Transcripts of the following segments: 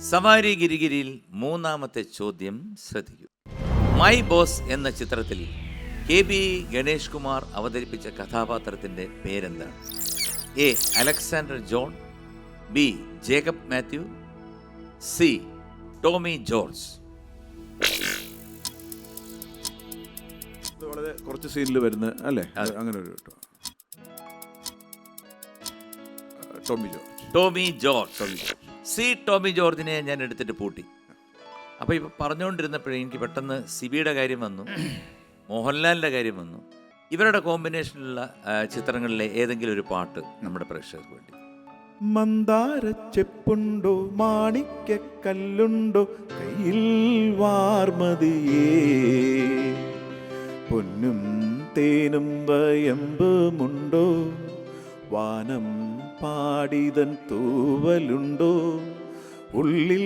സവാരി ഗിരിഗിരിയിൽ മൂന്നാമത്തെ ചോദ്യം ശ്രദ്ധിക്കൂ. മൈ ബോസ് എന്ന ചിത്രത്തിൽ KB ഗണേഷ് കുമാർ അവതരിപ്പിച്ച കഥാപാത്രത്തിന്റെ പേരെന്താണ്? A. Alexander John, B. Jacob Mathew, C. Tommy George. വളരെ കുറച്ച് സീനിൽ വരുന്ന അല്ലേ, അങ്ങനെ ഒരു ടോമി ജോർജ്. സി ടോമി ജോർജിനെ ഞാൻ എടുത്തിട്ട് പൂട്ടി. അപ്പോൾ ഇപ്പോൾ പറഞ്ഞുകൊണ്ടിരുന്നപ്പോഴേ എനിക്ക് പെട്ടെന്ന് സിബിയുടെ കാര്യം വന്നു, മോഹൻലാലിൻ്റെ കാര്യം വന്നു. ഇവരുടെ കോമ്പിനേഷനിലുള്ള ചിത്രങ്ങളിലെ ഏതെങ്കിലും ഒരു പാട്ട് നമ്മുടെ പ്രേക്ഷകർക്ക് വേണ്ടി. മന്ദാരച്ചെപ്പുണ്ടോ മാണിക്കല്ലുണ്ടോ കയ്യിൽ വാർമതിയേ, പൊന്നും തേനും വയമ്പുമുണ്ടോ, വാനം പാടിതൻ തൂവലുണ്ടോ, ഉള്ളിൽ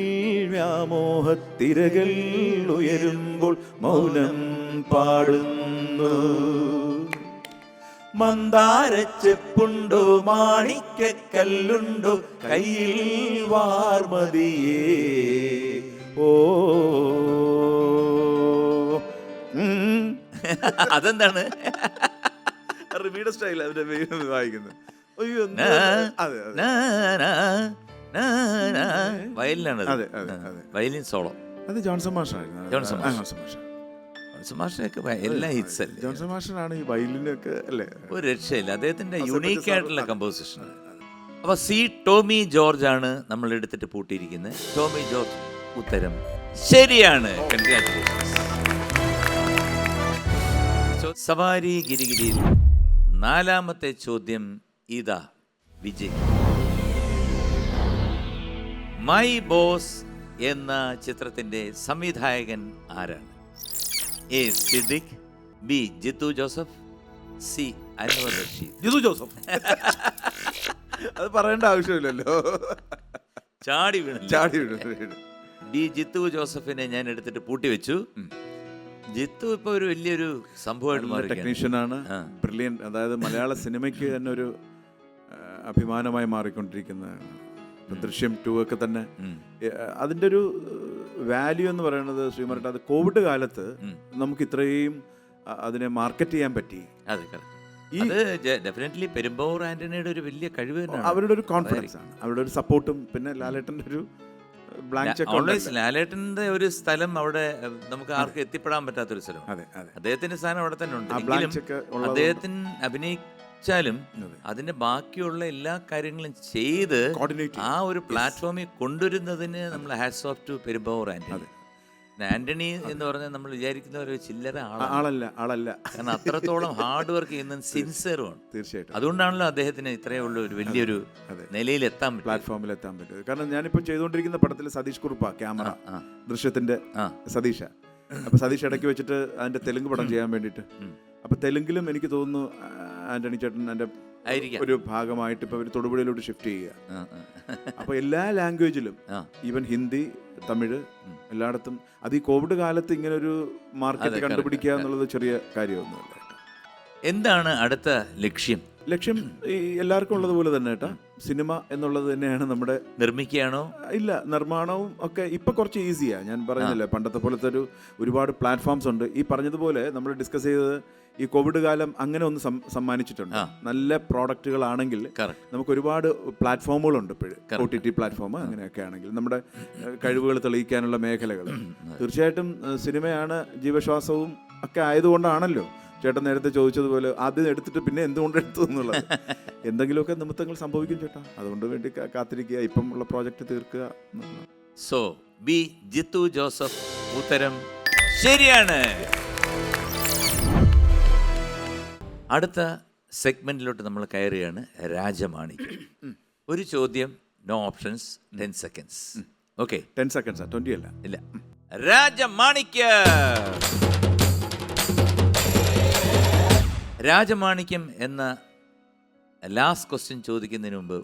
വ്യാമോഹത്തിരകൾ ഉയരുമ്പോൾ മൗനം പാടുന്നു. മന്ദാരച്ചെപ്പുണ്ടോ മാണിക്കല്ലുണ്ടോ കയ്യിൽ വാർമതിയേ. ഓ അതെന്താണ് റിമീഡ സ്റ്റൈൽ അവരുടെ വായിക്കുന്നത്? വയലിനാണ്, വയലിൻ സോളോ. അത് ജോൺസൺ മാഷായിരുന്നു. ജോൺസൺ മാഷിനൊക്കെ എല്ലാ ഹിറ്റ്സ് അല്ലേ? ജോൺസൺ മാഷനാണ് ഈ വയലിനൊക്കെ അല്ലേ, ഒരു രക്ഷയില്ല. അദ്ദേഹത്തിന്റെ യുണീക്ക് ആയിട്ടുള്ള കമ്പോസിഷൻ. അപ്പൊ സി ടോമി ജോർജ് ആണ് നമ്മൾ എടുത്തിട്ട് പൂട്ടിയിരിക്കുന്നത്. ടോമി ജോർജ് ഉത്തരം ശരിയാണ്. കൺഗ്രാറ്റുലേഷൻസ്. സവാരി ഗിരിഗിരിയിൽ നാലാമത്തെ ചോദ്യം ഇതാ വിജയ്. മൈ ബോസ് എന്ന ചിത്രത്തിന്റെ സംവിധായകൻ ആരാണ്? A. Siddique, B. Jeethu Joseph, C. Anwar Rasheed. Jeethu Joseph. അത് പറയേണ്ട ആവശ്യമില്ലല്ലോ, ചാടി വീണു. ഡി ജിത്തു ജോസഫിനെ ഞാൻ എടുത്തിട്ട് പൂട്ടി വെച്ചു. ജിത്തു ഇപ്പൊ ഒരു വലിയൊരു സംഭവമായിട്ട് മാറി. ടെക്നീഷ്യനാണ്, ബ്രില്യന്റ്. അതായത് മലയാള സിനിമയ്ക്ക് തന്നെ ഒരു അഭിമാനമായി മാറിക്കൊണ്ടിരിക്കുന്നതാണ്. ദൃശ്യം 2 ഒക്കെ തന്നെ അതിൻ്റെ ഒരു വാല്യൂ എന്ന് പറയുന്നത് ശ്രീമരട്ട, അത് കോവിഡ് കാലത്ത് നമുക്ക് ഇത്രയും അതിനെ മാർക്കറ്റ് ചെയ്യാൻ പറ്റി. ഡെഫിനറ്റ്ലി പെരുമ്പാവൂർ ആന്റണിയുടെ ഒരു വലിയ കഴിവ് തന്നെയാണ്. അവരുടെ ഒരു കോൺഫിഡൻസ് ആണ്, അവരുടെ ഒരു സപ്പോർട്ടും, പിന്നെ ലാലേട്ടൻ്റെ ഒരു ബ്ലാങ്ക് ചെക്ക്. ലാലേട്ടന്റെ ഒരു സ്ഥലം അവിടെ നമുക്ക് ആർക്കും എത്തിപ്പെടാൻ പറ്റാത്തൊരു സ്ഥലം. അദ്ദേഹത്തിന്റെ സ്ഥാനം അവിടെ തന്നെ ഉണ്ട്. അദ്ദേഹത്തിന് അഭിനയിച്ചാലും അതിന്റെ ബാക്കിയുള്ള എല്ലാ കാര്യങ്ങളും ചെയ്ത് ആ ഒരു പ്ലാറ്റ്ഫോമിൽ കൊണ്ടുവരുന്നതിന് നമ്മൾ hats of two Perumbavoor Antony. Antony എന്ന് പറഞ്ഞാൽ നമ്മൾ വിചാരിക്കുന്ന ഒരു ചില്ലറ ആളല്ല. കാരണം അത്രത്തോളം ഹാർഡ് വർക്ക് ചെയ്യുന്ന സിൻസിയറുമാണ്. തീർച്ചയായിട്ടും. അതുകൊണ്ടാണല്ലോ അദ്ദേഹത്തിന് ഇത്രയുള്ള ഒരു വലിയൊരു നിലയിൽ എത്താൻ പറ്റും, പ്ലാറ്റ്ഫോമിൽ എത്താൻ പറ്റും. കാരണം ഞാനിപ്പോൾ ചെയ്തുകൊണ്ടിരിക്കുന്ന പടത്തിൽ സതീഷ് കുറുപ്പ ക്യാമറ, ദൃശ്യത്തിന്റെ സതീഷ. അപ്പൊ സതീഷ് ഇടയ്ക്ക് വെച്ചിട്ട് അതിന്റെ തെലുങ്ക് പടം ചെയ്യാൻ വേണ്ടിയിട്ട്, അപ്പൊ തെലുങ്കിലും എനിക്ക് തോന്നുന്നു ആന്റണി ചേട്ടൻ എൻ്റെ ഒരു ഭാഗമായിട്ട് ഇപ്പൊ ഒരു തൊടുപുഴയിലോട്ട് ഷിഫ്റ്റ് ചെയ്യുക. അപ്പൊ എല്ലാ ലാംഗ്വേജിലും, ഈവൻ ഹിന്ദി, തമിഴ്, എല്ലായിടത്തും. അത് ഈ കോവിഡ് കാലത്ത് ഇങ്ങനെ ഒരു മാർക്കറ്റ് കണ്ടുപിടിക്കുക എന്നുള്ളത് ചെറിയ കാര്യമൊന്നുമല്ല. എന്താണ് അടുത്ത ലക്ഷ്യം? ലക്ഷ്യം ഈ എല്ലാവർക്കും ഉള്ളതുപോലെ തന്നെ കേട്ടാ, സിനിമ എന്നുള്ളത് തന്നെയാണ്. നമ്മുടെ നിർമ്മിക്കുകയാണോ? ഇല്ല, നിർമ്മാണവും ഒക്കെ ഇപ്പൊ കുറച്ച് ഈസിയാ. ഞാൻ പറയുന്നില്ല, പണ്ടത്തെ പോലത്തെ ഒരുപാട് പ്ലാറ്റ്ഫോംസ് ഉണ്ട്. ഈ പറഞ്ഞതുപോലെ നമ്മൾ ഡിസ്കസ് ചെയ്തത് ഈ കോവിഡ് കാലം അങ്ങനെ ഒന്ന് സമ്മാനിച്ചിട്ടുണ്ട്. നല്ല പ്രോഡക്റ്റുകളാണെങ്കിൽ നമുക്ക് ഒരുപാട് പ്ലാറ്റ്ഫോമുകളുണ്ട് ഇപ്പോഴും, OTT പ്ലാറ്റ്ഫോം അങ്ങനെയൊക്കെ ആണെങ്കിൽ നമ്മുടെ കഴിവുകൾ തെളിയിക്കാനുള്ള മേഖലകൾ. തീർച്ചയായിട്ടും സിനിമയാണ് ജീവശ്വാസവും ഒക്കെ ആയതുകൊണ്ടാണല്ലോ ചേട്ടൻ നേരത്തെ ചോദിച്ചതുപോലെ ആദ്യം എടുത്തിട്ട് പിന്നെ എന്തുകൊണ്ട് എടുത്തു എന്നുള്ളത്. എന്തെങ്കിലുമൊക്കെ നിമിത്തങ്ങൾ സംഭവിക്കും ചേട്ടാ, അതുകൊണ്ട് വേണ്ടി കാത്തിരിക്കുക, ഇപ്പം ഉള്ള പ്രോജക്റ്റ് തീർക്കുക. സോ ബി ജിത്തു ജോസഫ് ഉത്തരം ശരിയാണ്. അടുത്ത സെഗ്മെന്റിലോട്ട് നമ്മൾ കയറുകയാണ്. രാജമാണിക്യം. ഒരു ചോദ്യം, no options, 10 seconds. Okay, 10 seconds, 20 അല്ല. ഇല്ല. രാജമാണിക്യം എന്ന ലാസ്റ്റ് ക്വസ്റ്റ്യൻ ചോദിക്കുന്നതിന് മുമ്പ്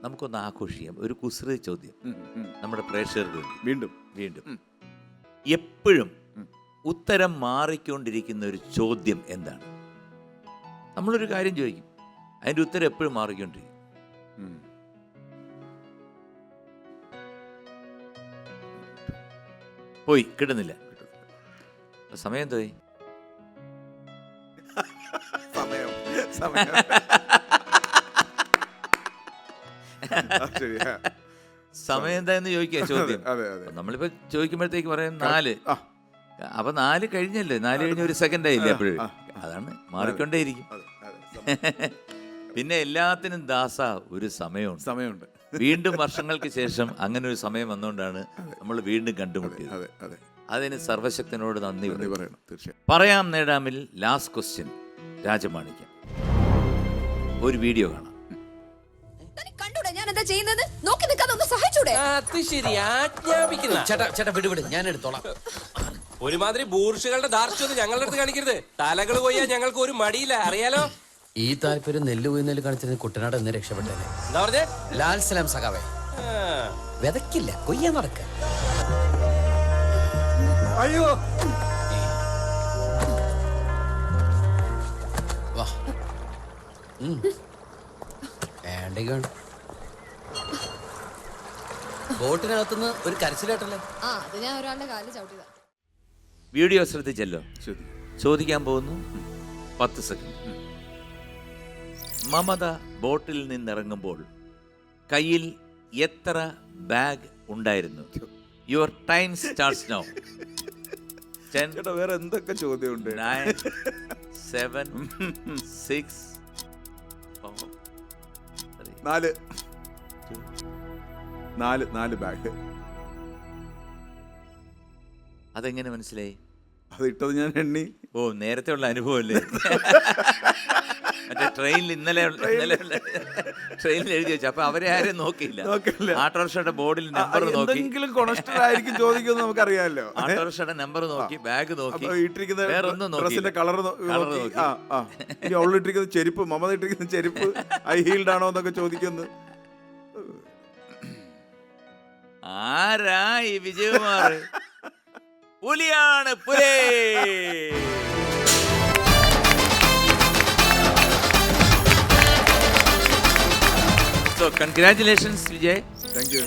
നമുക്കൊന്ന് ആഘോഷിക്കാം. ഒരു കുസൃതി ചോദ്യം നമ്മുടെ പ്രേക്ഷകർക്ക് വീണ്ടും എപ്പോഴും ഉത്തരം മാറിക്കൊണ്ടിരിക്കുന്ന ഒരു ചോദ്യം എന്താണ്? നമ്മളൊരു കാര്യം ചോദിക്കും, അതിൻ്റെ ഉത്തരം എപ്പോഴും മാറിക്കൊണ്ടിരിക്കും. പോയി, കിട്ടുന്നില്ല. സമയം തോയി സമയം സമയം സമയം എന്താന്ന് ചോദിക്കുക ചോദ്യം. നമ്മളിപ്പോ ചോദിക്കുമ്പോഴത്തേക്ക് പറയും 4. അപ്പൊ 4 കഴിഞ്ഞല്ലേ, 4 കഴിഞ്ഞ 1 സെക്കൻഡ് ആയില്ലേ അപ്പോഴും. അതാണ് മാറിക്കൊണ്ടേയിരിക്കും. പിന്നെ എല്ലാത്തിനും ദാസ ഒരു സമയമുണ്ട്. വീണ്ടും വർഷങ്ങൾക്ക് ശേഷം അങ്ങനെ ഒരു സമയം വന്നുകൊണ്ടാണ് നമ്മൾ വീണ്ടും കണ്ടുമുട്ടിയത്. അതിന് സർവശക്തനോട് നന്ദി പറയണം. തീർച്ചയായും. പറയാം നേടാമിൽ ലാസ്റ്റ് ക്വസ്റ്റ്യൻ രാജമാണിക്യം. ഒരു വീഡിയോ കാണാം. ഞാൻ എടുത്തോളാം. ഒരുമാതിരി ബൂർഷുകളുടെ ധാർഷ്ട്യം ഞങ്ങളുടെ അടുത്ത് കാണിക്കരുത്. തലകൾ കൊയ്യാൻ ഞങ്ങൾക്ക് ഒരു മടിയില്ല, അറിയാലോ. ഈ താല്പര്യം നെല്ല് കൊയ്യുന്നതിൽ കാണിച്ചിരുന്ന കുട്ടനാട് എന്ന് രക്ഷപ്പെട്ടേനെ. എന്താ പറഞ്ഞേ? ലാൽ സലാം സഖാവേ. വിതക്കില്ല, കൊയ്യാൻ നടക്ക. അയ്യോ, ബോട്ടിനകത്തുനിന്ന് ഒരു കരച്ചിലായിട്ടല്ലേ. വീഡിയോ ശ്രദ്ധിച്ചല്ലോ. ചോദിക്കാൻ പോകുന്നു 10 സെക്കൻഡ്. മമത ബോട്ടിൽ നിന്നിറങ്ങുമ്പോൾ കയ്യിൽ എത്ര ബാഗ് ഉണ്ടായിരുന്നു? Your time starts now. 10, വേറെ എന്തൊക്കെ ചോദ്യമുണ്ട്? 9, 7, 6, 4, 4 ബാഗ്. അതെങ്ങനെ മനസ്സിലായി? അത് ഇട്ടത് ഞാൻ എണ്ണി. ഓ, നേരത്തെ ഉള്ള അനുഭവമല്ലേ? മറ്റേ ട്രെയിനിൽ ഇന്നലെ ട്രെയിനിൽ എഴുതി വെച്ചു. അപ്പൊ അവരെ ആരെയും നോക്കിയില്ല. ഓട്ടോറിക്ഷയുടെ ബോർഡിൽ നമ്പർ നോക്കി. ആയിരിക്കും ചോദിക്കുന്നത് നമുക്കറിയാമല്ലോ. ഓട്ടോറിക്ഷയുടെ നമ്പർ നോക്കി, ബാഗ് നോക്കി, വേറൊന്നും നോക്കി, കളർ നോക്കി. അവളിട്ടിരിക്കുന്ന ചെരുപ്പ്, മമത ഇട്ടിരിക്കുന്ന ചെരുപ്പ് ഹൈ ഹീൽഡ് ആണോ എന്നൊക്കെ ചോദിക്കുന്നു. ആരാ ഈ Vijayakumar? പുലിയാണ്, പുലേ. So, congratulations, Vijay. Thank you.